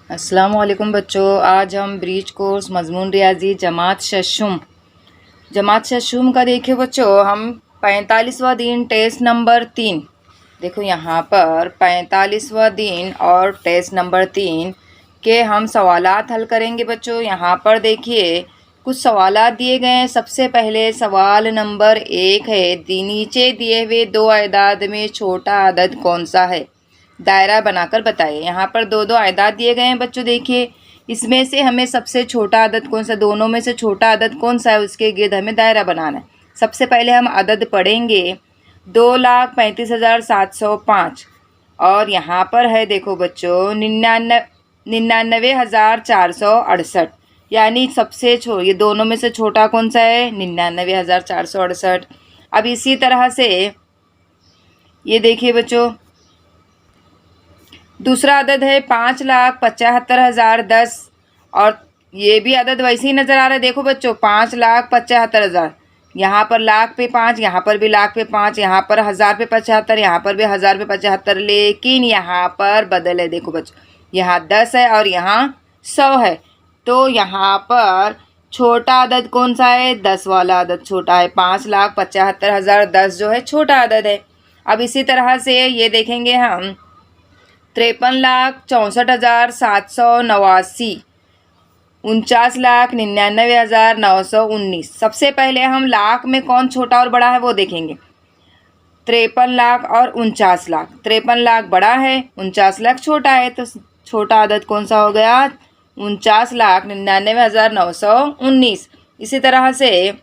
अस्सलाम वालेकुम बच्चों। आज हम ब्रीच कोर्स मजमून रियाजी जमात शशुम का देखिए बच्चों। हम 45वां दिन टेस्ट नंबर 3, देखो यहाँ पर 45वां दिन और टेस्ट नंबर 3 के हम सवालात हल करेंगे बच्चों। यहाँ पर देखिए कुछ सवालात दिए गए हैं। सबसे पहले सवाल नंबर 1 है, नीचे दिए हुए दो अदाद में छोटा अदद कौन सा है, दायरा बनाकर बताइए। यहाँ पर दो दो अदाद दिए गए हैं बच्चों। देखिए इसमें से हमें सबसे छोटा अदद कौन सा, दोनों में से छोटा अदद कौन सा है, उसके गिर्द हमें दायरा बनाना है। सबसे पहले हम अदद पढ़ेंगे 2,35,705 और यहाँ पर है देखो बच्चों 99,468, यानी सबसे ये दोनों में से छोटा कौन सा है, 99,468। अब इसी तरह से ये देखिए बच्चों दूसरा अदद है 5,75,010 और ये भी अदद वैसे ही नज़र आ रहा है। देखो बच्चों 5,75,000, यहाँ पर लाख पे 5, यहाँ पर भी लाख पे 5, यहाँ पर हज़ार पे 75, यहाँ पर भी हज़ार पे 75, लेकिन यहाँ पर बदल है। देखो बच्चों यहाँ 10 है और यहाँ 100 है, तो यहाँ पर छोटा अदद कौन सा है, 10 वाला अदद छोटा है। 5,75,010 जो है छोटा अदद है। अब इसी तरह से ये देखेंगे हम 53,64,789, 49,99,919। सबसे पहले हम लाख में कौन छोटा और बड़ा है वो देखेंगे। 53 लाख और 49 लाख, 53 लाख बड़ा है, 49 लाख छोटा है, तो छोटा अदद कौन सा हो गया, 49,99,919। इसी तरह से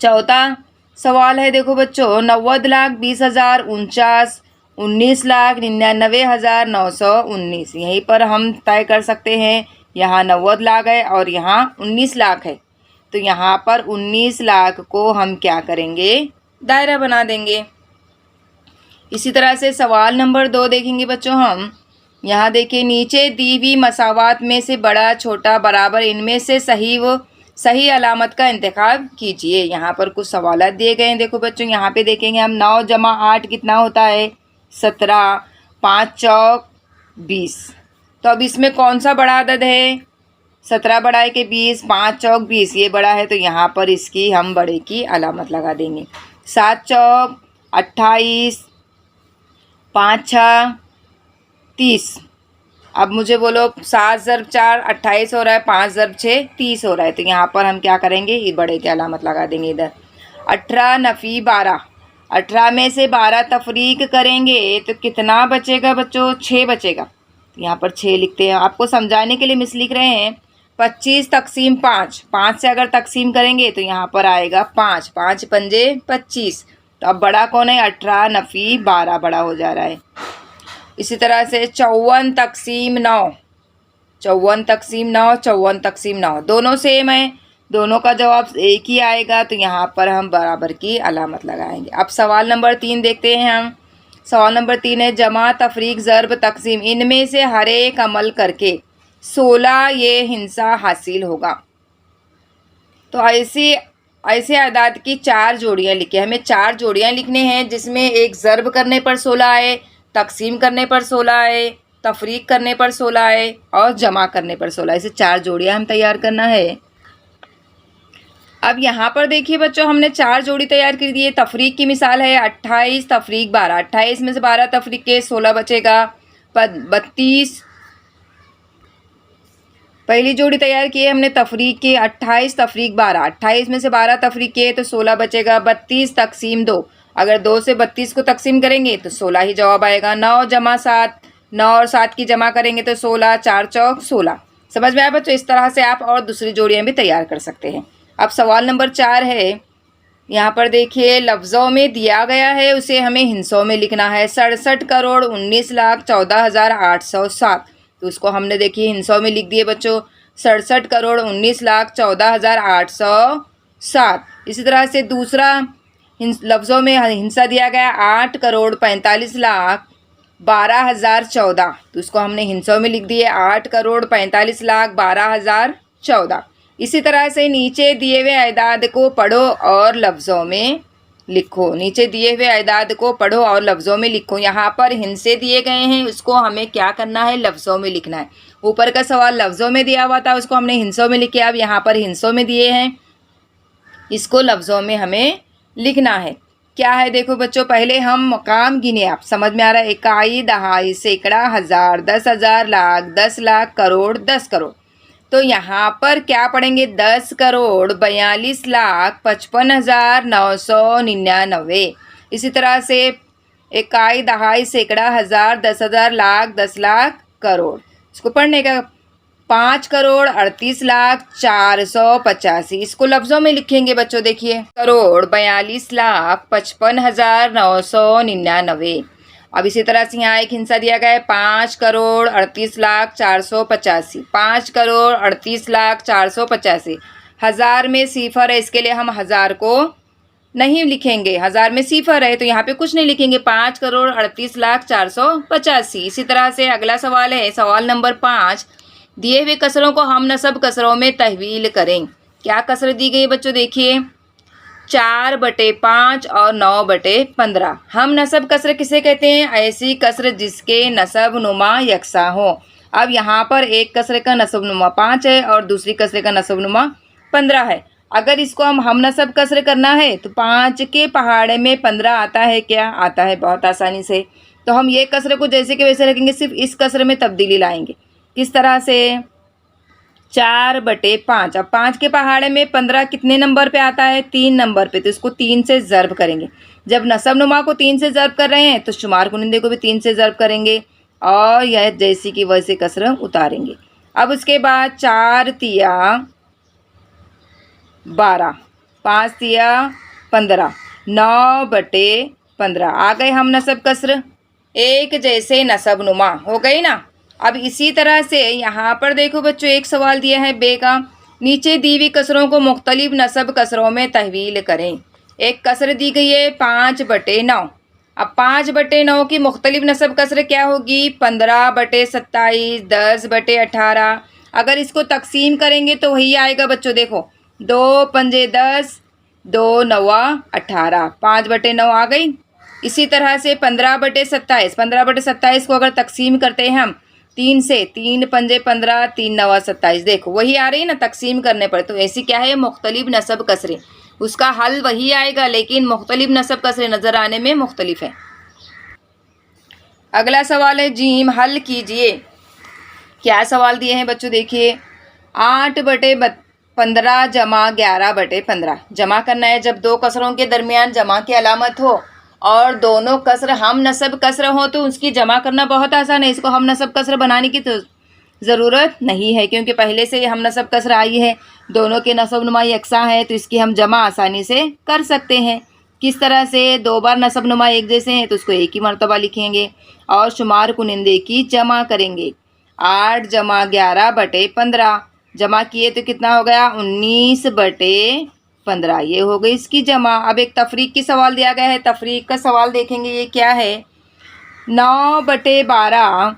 चौथा सवाल है देखो बच्चों 90,20,49, 19,99,919। यहीं पर हम तय कर सकते हैं, यहाँ 90 लाख है और यहाँ 19 लाख है, तो यहाँ पर 19 लाख को हम क्या करेंगे, दायरा बना देंगे। इसी तरह से सवाल नंबर 2 देखेंगे बच्चों हम। यहाँ देखिए नीचे दी हुई मसावात में से बड़ा छोटा बराबर इनमें से सही अलामत का इंतखाब कीजिए। यहाँ पर कुछ सवाल दिए गए हैं। देखो बच्चों यहाँ पे देखेंगे हम 9 जमा 8 कितना होता है, 17, 5 चौक 20। तो अब इसमें कौन सा बड़ा अदद है, 17 बड़ा है कि 20, 5 चौक 20 ये बड़ा है, तो यहाँ पर इसकी हम बड़े की अलामत लगा देंगे। 7 चौक 28, 5 छः 30। अब मुझे बोलो 7 ज़रब 4 28 हो रहा है, 5 ज़रब 6 30 हो रहा है, तो यहाँ पर हम क्या करेंगे, ये बड़े की अलामत लगा देंगे इधर। 18 नफ़ी 12, 18 में से 12 तफरीक करेंगे तो कितना बचेगा बच्चों, 6 बचेगा। यहाँ पर 6 लिखते हैं, आपको समझाने के लिए मिस लिख रहे हैं। 25 तकसीम 5, 5 से अगर तकसीम करेंगे तो यहाँ पर आएगा 5, 5 पंजे 25। तो अब बड़ा कौन है, 18 नफ़ी 12 बड़ा हो जा रहा है। इसी तरह से 54 तकसीम 9, 54 तकसीम 9, 54 तकसीम 9 दोनों सेम है, दोनों का जवाब एक ही आएगा, तो यहाँ पर हम बराबर की अलामत लगाएंगे। अब सवाल नंबर 3 देखते हैं हम। सवाल नंबर 3 है जमा तफरीक ज़रब तकसीम इनमें से हर एक अमल करके 16 ये हिंसा हासिल होगा। तो ऐसे अदाद की 4 जोड़ियाँ लिखे, हमें 4 जोड़ियाँ लिखने हैं, जिसमें एक ज़रब करने पर 16 आए, तकसीम करने पर 16 आए, तफरीक करने पर 16 आए और जमा करने पर 16। ऐसे 4 जोड़ियाँ हम तैयार करना है। अब यहाँ पर देखिए बच्चों हमने 4 जोड़ी तैयार कर दी है। तफरीक की मिसाल है 28 तफरीक 12, 28 में से 12 तफरीक के 16 बचेगा 32। पहली जोड़ी तैयार की है हमने तफरीक के 28 तफरीक 12, 28 में से 12 तफरीक के तो 16 बचेगा 32 तकसीम 2। अगर 2 से 32 को तकसीम करेंगे तो 16 ही जवाब आएगा। 9 जमा 7, 9 और 7 की जमा करेंगे तो 16, 4 चौक 16। समझ में आया बच्चों, इस तरह से आप और दूसरी जोड़ियाँ भी तैयार कर सकते हैं। अब सवाल नंबर 4 है, यहाँ पर देखिए लफ्ज़ों में दिया गया है, उसे हमें हिंसों में लिखना है। 67,19,14,807, तो उसको हमने देखिए हिंसों में लिख दिए बच्चों, 67,19,14,807। इसी तरह से दूसरा लफ्ज़ों में हिंसा दिया गया 8,45,12,014, तो उसको हमने हिंसों में लिख दिए 8,45,12,014। इसी तरह से नीचे दिए हुए अदाद को पढ़ो और लफ्ज़ों में लिखो। नीचे दिए हुए अदाद को पढ़ो और लफ्ज़ों में लिखो। यहाँ पर हिंसे दिए गए हैं, उसको हमें क्या करना है, लफ्ज़ों में लिखना है। ऊपर का सवाल लफ्ज़ों में दिया हुआ था, उसको हमने हिंसों में लिखे। अब यहाँ पर हिंसों में दिए हैं, इसको लफ्ज़ों में हमें लिखना है। क्या है देखो बच्चों, पहले हम मकाम गिने। आप समझ में आ रहा है, इकाई, दहाई, सैकड़ा, हज़ार, 10,000, लाख, 10 लाख, करोड़, 10 करोड़। तो यहाँ पर क्या पढ़ेंगे, 10 करोड़ 42 लाख 55,999। इसी तरह से इकाई, दहाई, सैकड़ा, हज़ार, 10,000, लाख, 10 लाख, करोड़। इसको पढ़ने का 5 करोड़ 38 लाख 485। इसको लफ्ज़ों में लिखेंगे बच्चों, देखिए, करोड़ 42 लाख 55,999। अब इसी तरह से यहाँ एक हिंसा दिया गया है, 5 करोड़ 38 लाख 485। 5 करोड़ 38 लाख 485। हज़ार में सिफर है, इसके लिए हम हज़ार को नहीं लिखेंगे, हज़ार में सिफर है तो यहाँ पे कुछ नहीं लिखेंगे। 5 करोड़ 38 लाख 485। इसी तरह से अगला सवाल है, सवाल नंबर 5। दिए हुए कसरों को हम नसब कसरों में तहवील करें। क्या कसर दी गई बच्चों, देखिए, 4/5 और 9/15। हम नसब कसर किसे कहते हैं, ऐसी कसर जिसके नसब नुमा यकसा हो। अब यहाँ पर एक कसर का नसब नुमा 5 है और दूसरी कसर का नसब नुमा 15 है। अगर इसको हम नसब कसर करना है तो 5 के पहाड़े में 15 आता है, क्या आता है, बहुत आसानी से। तो हम ये कसर को जैसे कि वैसे रखेंगे, सिर्फ इस कसर में तब्दीली लाएंगे। किस तरह से, 4/5। अब 5 के पहाड़े में 15 कितने नंबर पे आता है, 3 नंबर पे, तो इसको 3 से ज़र्ब करेंगे। जब नसब नुमा को 3 से ज़र्ब कर रहे हैं तो शुमार कुनिंदे को भी 3 से ज़र्ब करेंगे और यह जैसी की वैसे कसर उतारेंगे। अब उसके बाद 4 तिया 12, 5 तिया 15, 9/15 आ गए हम नसब कसर। एक जैसे नसब नुमा हो गई ना। अब इसी तरह से यहाँ पर देखो बच्चों, एक सवाल दिया है बे का, नीचे दी हुई कसरों को मुख्तलिफ नसब कसरों में तहवील करें। एक कसर दी गई है 5/9। अब 5/9 की मुख्तलिफ नसब कसर क्या होगी, 15/27, 10/18। अगर इसको तकसीम करेंगे तो वही आएगा बच्चों, देखो, 2 पंजे 10, 2 नवा 18, 5/9 आ गई। इसी तरह से 15/27, 15/27 को अगर तकसीम करते हैं हम 3 से, 3 पंजे 15, 3 नवा 27, देखो वही आ रही है ना तकसीम करने पर। तो ऐसी क्या है, मुख्तलिफ नसब कसरें, उसका हल वही आएगा लेकिन मुख्तलिफ नसब कसरें नज़र आने में मुख्तलिफ है। अगला सवाल है जीम, हल कीजिए। क्या सवाल दिए हैं बच्चों, देखिए, 8/15 जमा 11/15 जमा करना है। जब दो कसरों के दरमियान जमा की अलामत हो और दोनों कसर हम नसब कसर हो तो उसकी जमा करना बहुत आसान है। इसको हम नसब कसर बनाने की तो ज़रूरत नहीं है क्योंकि पहले से ही हम नसब कसर आई है, दोनों के नसब नुमा यकसा है तो इसकी हम जमा आसानी से कर सकते हैं। किस तरह से, 2 बार नसब नुमा एक जैसे हैं तो उसको एक ही मरतबा लिखेंगे और शुमार कुनिंदे की जमा करेंगे। 8 जमा 11/15 जमा किए तो कितना हो गया, 19/15, ये हो गई इसकी जमा। अब एक तफरीक की सवाल दिया गया है, तफरीक का सवाल देखेंगे, ये क्या है, 9/12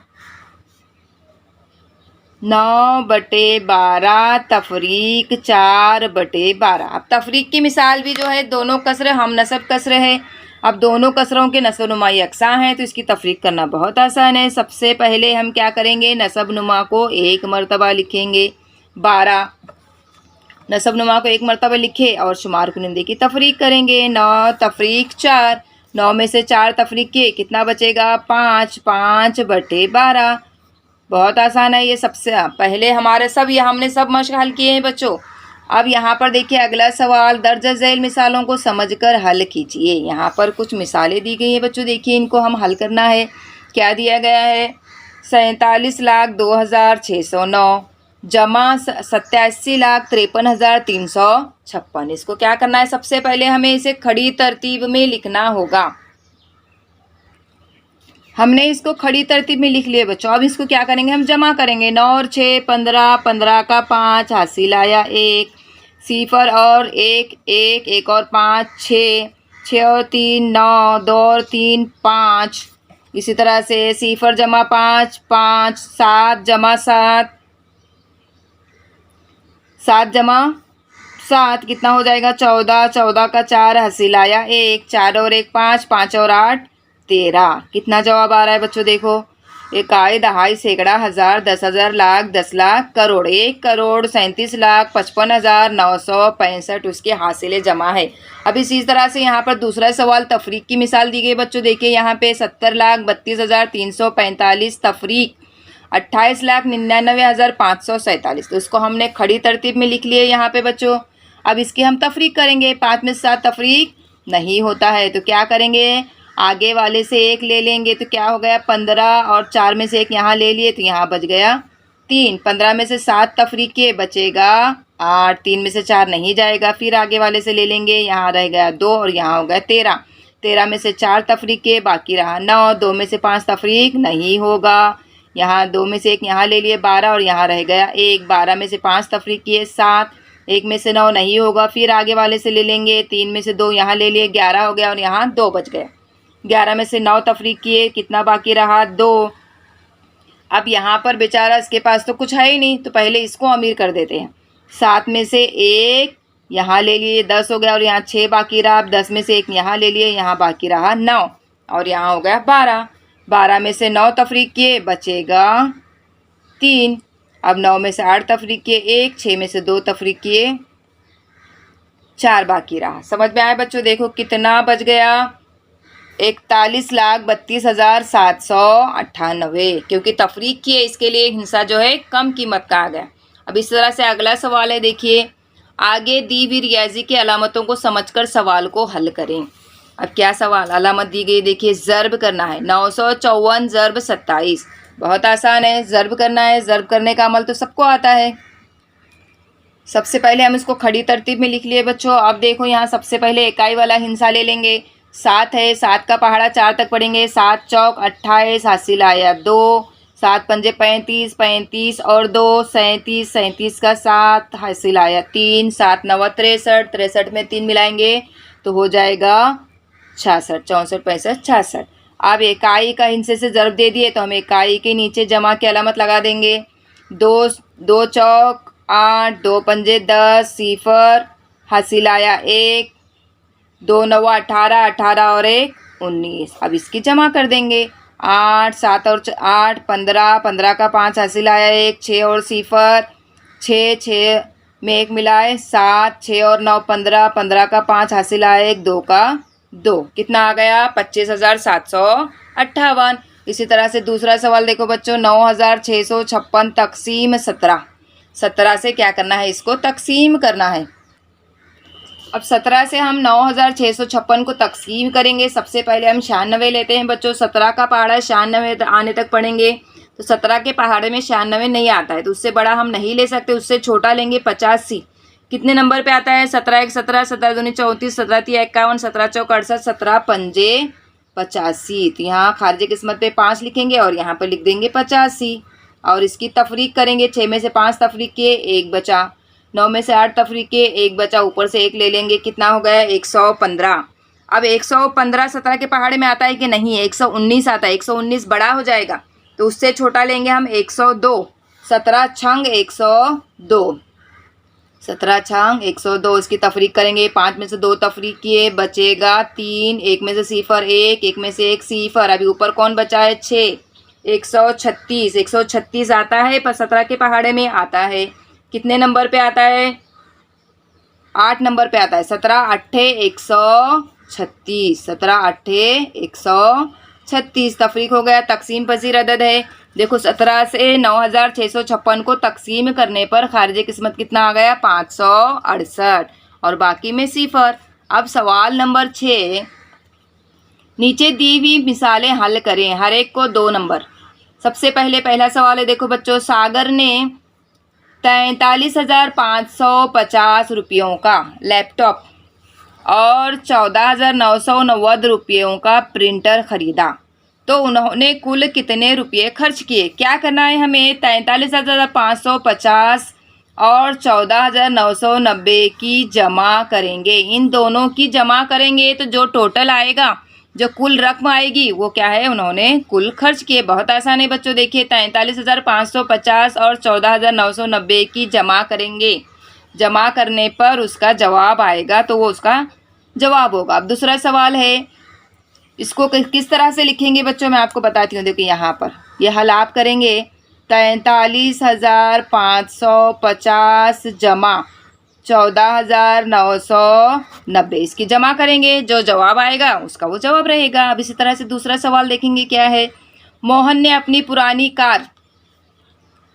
तफरीक 4/12। अब तफरीक की मिसाल भी जो है, दोनों कसर हम नसब कसर है। अब दोनों कसरों के नसब नुमा यकसा हैं तो इसकी तफरीक करना बहुत आसान है। सबसे पहले हम क्या करेंगे, नसब नुमा को एक मरतबा लिखेंगे, 12 नसब नुमा को एक मरतबा लिखे और शुमार कुनिंदे की तफरीक करेंगे। 9 तफरीक 4, 9 में से 4 तफरीक किए कितना बचेगा, 5, 5/12। बहुत आसान है ये। सबसे पहले हमारे सब ये हमने सब मश्क हल किए हैं बच्चों। अब यहाँ पर देखिए अगला सवाल, दर्ज झैल मिसालों को समझकर हल कीजिए। यहाँ पर कुछ मिसालें दी गई हैं बच्चों, देखिए इनको हम हल करना है। क्या दिया गया है, 47,02,609 जमा 87,53,356। इसको क्या करना है, सबसे पहले हमें इसे खड़ी तरतीब में लिखना होगा। हमने इसको खड़ी तरतीब में लिख लिया बच्चों। अब इसको क्या करेंगे, हम जमा करेंगे। 9 और 6 15, 15 का 5 हासिल आया 1, सिफर और 1 1, 1 और 5 6, 6 और 3 9, 2 और 3 5। इसी तरह से सिफर जमा 5 5, 7 जमा 7, 7 जमा 7 कितना हो जाएगा 14, 14 का 4 हासिल आया 1, 4 और 1 5, 5 और 8 13। कितना जवाब आ रहा है बच्चों देखो, इकाई, दहाई, सैकड़ा, हजार, 10,000, लाख, 10 लाख, करोड़। 1,37,55,965 उसके हासिल जमा है। अब इसी तरह से यहाँ पर दूसरा सवाल तफरीक की मिसाल दी गई बच्चों। देखिए यहाँ पे 70,32,345 तफरीक 28,99,547। तो इसको हमने खड़ी तरतीब में लिख लिए यहाँ पे बच्चों। अब इसकी हम तफरीक करेंगे। 5 में से 7 तफरीक नहीं होता है तो क्या करेंगे, आगे वाले से 1 ले लेंगे तो क्या हो गया 15, और 4 में से 1 यहाँ ले लिए तो यहाँ बच गया 3। 15 में से 7 तफरीक किए बचेगा 8, 3 में से 4 नहीं जाएगा। फिर आगे वाले से ले लेंगे, यहाँ रह गया 2 और यहाँ हो गया 13। 13 में से 4 तफरीक किए बाकी रहा 9, 2 में से 5 तफरीक नहीं होगा, यहाँ 2 में से 1 यहाँ ले लिए 12 और यहाँ रह गया 1। 12 में से 5 तफरीक किए 7, 1 में से 9 नहीं होगा। फिर आगे वाले से ले लेंगे, 3 में से 2 यहाँ ले लिए 11 हो गया और यहाँ 2 बच गया। 11 में से 9 तफरीक किए, कितना बाकी रहा 2। अब यहाँ पर बेचारा इसके पास तो कुछ है ही नहीं तो पहले इसको अमीर कर देते हैं। 7 में से 1 यहाँ ले लिए 10 हो गया और यहाँ 6 बाकी रहा। अब 10 में से 1 यहाँ ले लिए, यहाँ बाकी रहा 9 और यहाँ हो गया 12। 12 में से 9 तफरीक किए बचेगा 3। अब 9 में से 8 तफरीक किए 1, 6 में से 2 तफरीक किए 4 बाकी रहा। समझ में आया बच्चों, देखो कितना बच गया 41,32,798, क्योंकि तफरीक किए इसके लिए हिस्सा जो है कम कीमत का आ गया। अब इस तरह से अगला सवाल है, देखिए आगे दी हुई रियाजी की अलामतों को समझकर सवाल को हल करें। अब क्या सवाल अलामत दी गई, देखिए ज़र्ब करना है। 954 ज़र्ब 27, बहुत आसान है, ज़र्ब करना है। ज़र्ब करने का अमल तो सबको आता है। सबसे पहले हम इसको खड़ी तरतीब में लिख लिए बच्चों। अब देखो यहाँ सबसे पहले इकाई वाला हिस्सा ले लेंगे। 7 है, 7 का पहाड़ा 4 तक पढ़ेंगे। 7 चौक 28 हासिल आया 2, 7 पंजे 35, 35 और 2 37, 37 का 7 हासिल आया 3, 7 9 63, 63 में 3 मिलाएंगे तो हो जाएगा 66, 64 65 66। अब इकाई का हिस्से से ज़र्ब दे दिए तो हम इकाई के नीचे जमा की अलामत लगा देंगे। 2 चौक 8, 2 पंजे 10, सिफर हासिल आया 1, 2 9 18, 18 और 1 19। अब इसकी जमा कर देंगे। 8 7 और 8 15, 15 का 5 हासिल आया 1, 6 और सिफर 6, 6 में 1 मिलाए 7, 6 और 9 15, 15 का 5 हासिल आया 1, 2 का 2। कितना आ गया 25,758। इसी तरह से दूसरा सवाल देखो बच्चों, 9,656 तकसीम 17। 17 से क्या करना है, इसको तकसीम करना है। अब 17 से हम 9,656 को तकसीम करेंगे। सबसे पहले हम 96 लेते हैं बच्चों। 17 का पहाड़ा 96 आने तक पढ़ेंगे तो 17 के पहाड़े में 96 नहीं आता है तो उससे बड़ा हम नहीं ले सकते, उससे छोटा लेंगे 85। कितने नंबर पे आता है 17 1 17, 17 2 34, 17 3 51, 17 चौक 68, 17 पंजे 85। तो यहाँ खारिज किस्मत पे 5 लिखेंगे और यहाँ पर लिख देंगे 85 और इसकी तफरीक करेंगे। 6 में से 5 तफरीक किए 1 बचा, 9 में से 8 तफरीक किए 1 बचा, ऊपर से 1 ले लेंगे, कितना हो गया 115। अब 115 17 के पहाड़े में आता है कि नहीं, 119 आता है। 119 बड़ा हो जाएगा तो उससे छोटा लेंगे हम 102। 17 छंग 102, 17 छंग 102। इसकी तफरीक करेंगे। 5 में से 2 तफरीक किए बचेगा 3, 1 में से सिफर 1, 1 में से 1 सिफर। अभी ऊपर कौन बचा है 6, 136। 136 आता है पर 17 के पहाड़े में आता है। कितने नंबर पे आता है 8 नंबर पे आता है। 17 8 136, 17 8 136। तफरीक हो गया, तकसीम पजीर अदद है। देखो 17 से 9,656 को तकसीम करने पर खारिज किस्मत कितना आ गया 568 और बाकी में सिफर। अब सवाल नंबर 6, नीचे दी हुई मिसालें हल करें, हर एक को 2 नंबर। सबसे पहले पहला सवाल है, देखो बच्चों, सागर ने 43,550 रुपयों का लैपटॉप और 14,990 रुपयों का प्रिंटर खरीदा तो उन्होंने कुल कितने रुपये खर्च किए। क्या करना है हमें, 43,550 और 14,990 की जमा करेंगे। इन दोनों की जमा करेंगे तो जो टोटल आएगा, जो कुल रकम आएगी वो क्या है, उन्होंने कुल खर्च किए। बहुत आसान है बच्चों, देखिए 43,550 और 14,990 की जमा करेंगे। जमा करने पर उसका जवाब आएगा तो वो उसका जवाब होगा। अब दूसरा सवाल है, इसको किस तरह से लिखेंगे बच्चों, मैं आपको बताती हूँ। देखिए यहाँ पर ये हल आप करेंगे, 43,550 जमा 14,990, इसकी जमा करेंगे, जो जवाब आएगा उसका वो जवाब रहेगा। अब इसी तरह से दूसरा सवाल देखेंगे क्या है। मोहन ने अपनी पुरानी कार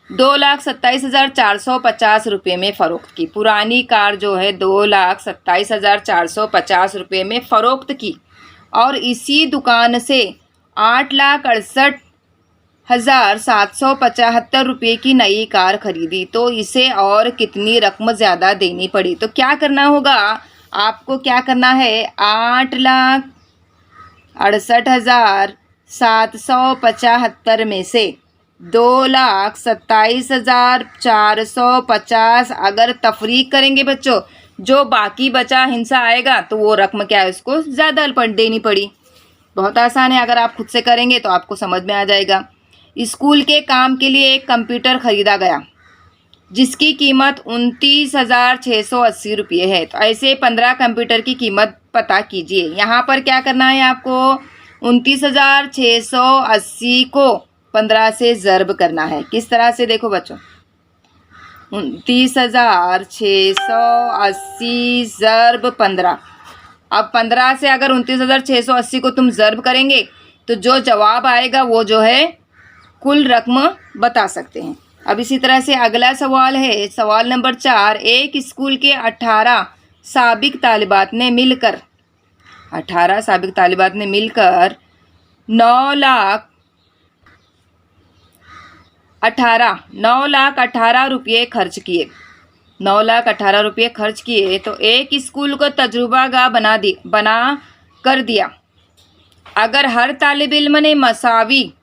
2,27,450 रुपये में फ़रोख्त की। पुरानी कार जो है 2,27,450 रुपये में फ़रोख्त की और इसी दुकान से 8,68,775 रुपये की नई कार खरीदी, तो इसे और कितनी रकम ज़्यादा देनी पड़ी। तो क्या करना होगा आपको, क्या करना है, 8,68,775 में से 2,27,450 अगर तफरीक करेंगे बच्चों, जो बाकी बचा हिस्सा आएगा तो वो रकम क्या है, उसको ज़्यादा देनी पड़ी। बहुत आसान है, अगर आप खुद से करेंगे तो आपको समझ में आ जाएगा। स्कूल के काम के लिए एक कंप्यूटर ख़रीदा गया जिसकी कीमत 29,680 रुपये है। तो ऐसे 15 कंप्यूटर की कीमत पता कीजिए। यहाँ पर क्या करना है आपको, 29,680 को 15 से ज़र्ब करना है। किस तरह से, देखो बच्चों, 29,680 ज़र्ब 15। अब 15 से अगर 29,680 को तुम ज़र्ब करेंगे तो जो जवाब आएगा वो जो है कुल रकम बता सकते हैं। अब इसी तरह से अगला सवाल है, सवाल नंबर 4। एक स्कूल के 18 साबिक तालिबात ने मिलकर 9,18,000 रुपये खर्च किए। 9,18,000 रुपये खर्च किए तो एक स्कूल को तजुर्बागाह बना कर दिया। अगर हर तालिब इल्म ने मसावी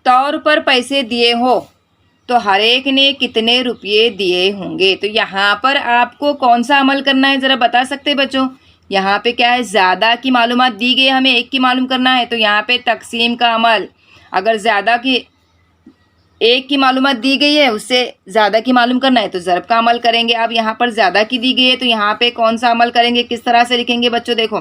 तौर पर पैसे दिए हो तो हर एक ने कितने रुपये दिए होंगे। तो यहाँ पर आपको कौन सा अमल करना है ज़रा बता सकते हैं बच्चों। यहाँ पे क्या है, ज़्यादा की मालूमात दी गई, हमें एक की मालूम करना है, तो यहाँ पे तकसीम का अमल। अगर ज़्यादा की एक की मालूमात दी गई है, उससे ज़्यादा की मालूम करना है तो ज़र्ब का अमल करेंगे। अब यहाँ पर ज़्यादा की दी गई है तो यहाँ पे कौन सा अमल करेंगे, किस तरह से लिखेंगे बच्चों। देखो,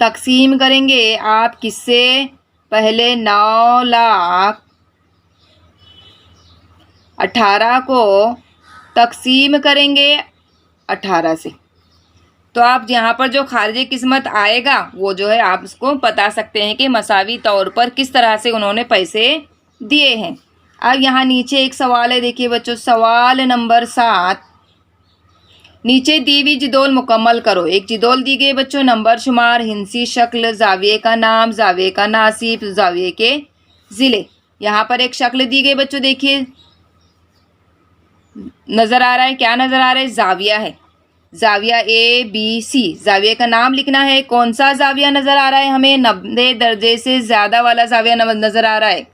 तकसीम करेंगे आप किससे, पहले 9,18,000 को तकसीम करेंगे 18 से, तो आप यहाँ पर जो खारिजी किस्मत आएगा वो जो है आप उसको बता सकते हैं कि मसावी तौर पर किस तरह से उन्होंने पैसे दिए हैं। अब यहाँ नीचे एक सवाल है, देखिए बच्चों, सवाल नंबर 7। नीचे दी हुई जिदोल मुकम्मल करो। एक जिदोल दी गई बच्चों, नंबर शुमार, हिंसी शक्ल, जाविये का नाम, जाविये का नासिब, जाविये के ज़िले। यहाँ पर एक शक्ल दी गई बच्चों, देखिए नज़र आ रहा है, क्या नज़र आ रहा है, जाविया है, जाविया ABC। जाविये का नाम लिखना है, कौन सा जाविया नज़र आ रहा है हमें, 90 दर्जे से ज़्यादा वाला जाविया नज़र आ रहा है।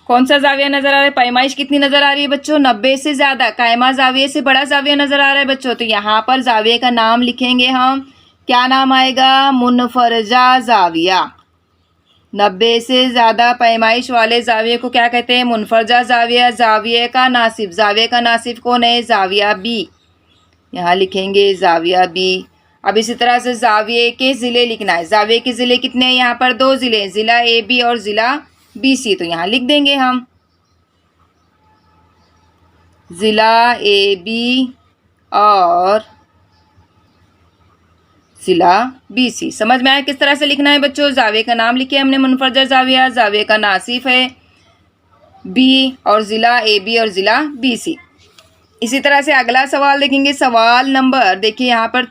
कौन सा जाविया नज़र आ रहा है, पैमाइश कितनी नज़र आ रही है बच्चों, 90 से ज़्यादा। कायमा जाविये से बड़ा जाविया नज़र आ रहा है बच्चों, तो यहाँ पर जाविये का नाम लिखेंगे हम, क्या नाम आएगा, मुनफरजा जाविया। 90 से ज़्यादा पैमाइश वाले जाविये को क्या कहते हैं, मुनफरजा जाविया। जाविये का नासिब, जाविये का नासिब कौन है, जाविया B। यहाँ लिखेंगे जाविया B। अब इसी तरह से जाविये के ज़िले लिखना है। जाविये के ज़िले कितने हैं, यहाँ पर 2 ज़िले, ज़िला AB और ज़िला BC। तो यहाँ लिख देंगे हम ज़िला AB और ज़िला BC। समझ में आया किस तरह से लिखना है बच्चों। जाविये का नाम लिखे हमने, मुनफरजा जाविया, जाविये का नासिफ है B और ज़िला AB और ज़िला BC। इसी तरह से अगला सवाल देखेंगे, सवाल नंबर, देखिए यहाँ पर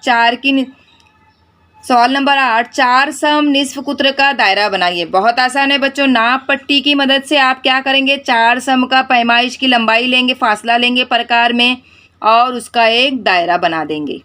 सवाल नंबर 8। 4 सम निस्फ कुत्र का दायरा बनाइए। बहुत आसान है बच्चों, नाप पट्टी की मदद से आप क्या करेंगे, 4 सम का पैमाइश की लंबाई लेंगे, फासला लेंगे प्रकार में और उसका एक दायरा बना देंगे।